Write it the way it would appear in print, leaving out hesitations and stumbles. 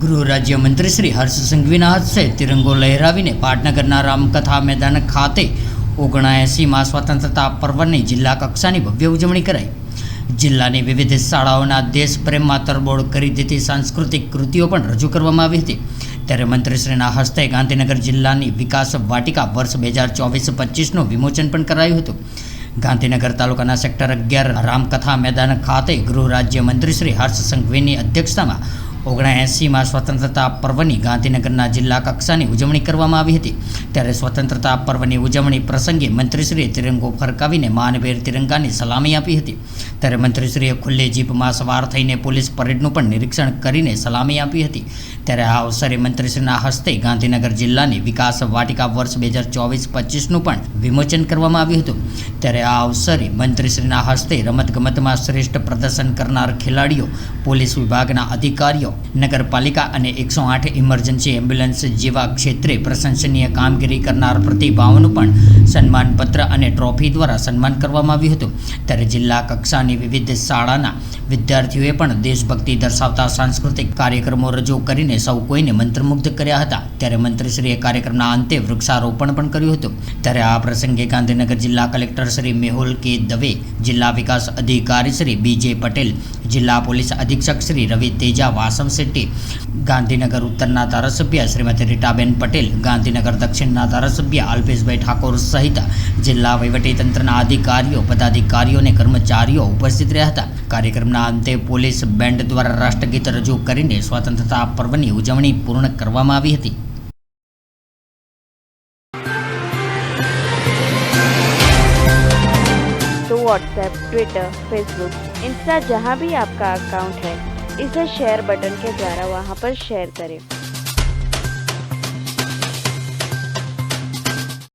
ગૃહ રાજ્ય મંત્રી શ્રી હર્ષ સંઘવીના હસ્તે તિરંગો લહેરાવીને પાટનગરના રામકથા મેદાન ખાતે 79માં સ્વતંત્રતા પર્વની જિલ્લા કક્ષાની ભવ્ય ઉજવણી કરાઈ। જિલ્લાની વિવિધ શાળાઓના દેશપ્રેમમાં તરબોળ કરી દેતી સાંસ્કૃતિક કૃતિઓ પણ રજૂ કરવામાં આવી હતી। ત્યારે મંત્રીશ્રીના હસ્તે ગાંધીનગર જિલ્લાની વિકાસ વાટિકા વર્ષ 2024-25નું વિમોચન પણ કરાયું હતું। ગાંધીનગર તાલુકાના સેક્ટર 11 રામકથા મેદાન ખાતે ગૃહ રાજ્ય મંત્રી શ્રી હર્ષ સંઘવીની અધ્યક્ષતામાં 79માં સ્વતંત્રતા પર્વની ગાંધીનગરના જિલ્લા કક્ષાની ઉજવણી કરવામાં આવી હતી। ત્યારે સ્વતંત્રતા પર્વની ઉજવણી પ્રસંગે મંત્રીશ્રીએ તિરંગો ફરકાવીને માનભેર તિરંગાની સલામી આપી હતી। ત્યારે મંત્રીશ્રીએ ખુલ્લી જીપમાં સવાર થઈને પોલીસ પરેડનું પણ નિરીક્ષણ કરીને સલામી આપી હતી। ત્યારે આ અવસરે મંત્રીશ્રીના હસ્તે ગાંધીનગર જિલ્લાની વિકાસ વાટિકા વર્ષ 2024-25નું પણ વિમોચન કરવામાં આવ્યું હતું। ત્યારે આ અવસરે મંત્રીશ્રીના હસ્તે રમતગમતમાં શ્રેષ્ઠ પ્રદર્શન કરનાર ખેલાડીઓ, પોલીસ વિભાગના અધિકારીઓ, નગરપાલિકા અને 108 ઇમરજન્સી એમ્બ્યુલન્સ જેવા ક્ષેત્રે પ્રશંસનીય કામગીરી કરનાર પ્રતિભાઓનું પણ સન્માનપત્ર અને ટ્રોફી દ્વારા સન્માન કરવામાં આવ્યું હતું। ત્યારે જિલ્લા કક્ષાની વિવિધ શાળાના વિદ્યાર્થીઓએ પણ દેશભક્તિ દર્શાવતા સાંસ્કૃતિક કાર્યક્રમો રજૂ કરીને સૌ કોઈને મંત્રમુગ્ધ કર્યા હતા। ત્યારે મંત્રીશ્રીએ કાર્યક્રમના અંતે વૃક્ષારોપણ પણ કર્યું હતું। ત્યારે આ પ્રસંગે ગાંધીનગર જિલ્લા કલેક્ટર શ્રી મેહુલ કે દવે, જિલ્લા વિકાસ અધિકારી શ્રી બીજે પટેલ, જિલ્લા પોલીસ અધિક્ષક શ્રી રવિ તેજા વાસમ શેટ્ટી, ગાંધીનગર ઉત્તરના ધારાસભ્ય શ્રીમતી રીટાબેન પટેલ, ગાંધીનગર દક્ષિણના ધારાસભ્ય અલ્પેશભાઈ ઠાકોર સહિત જિલ્લા વહીવટીતંત્રના અધિકારીઓ, પદાધિકારીઓ અને કર્મચારીઓ ઉપસ્થિત રહ્યા હતા। કાર્યક્રમના અંતે પોલીસ બેન્ડ દ્વારા રાષ્ટ્રગીત રજૂ કરીને સ્વતંત્રતા પર્વની ઉજવણી પૂર્ણ કરવામાં આવી હતી। तो व्हाट्सएप, ट्विटर, फेसबुक, इंस्टा जहाँ भी आपका अकाउंट है, इसे शेयर बटन के द्वारा वहाँ पर शेयर करें।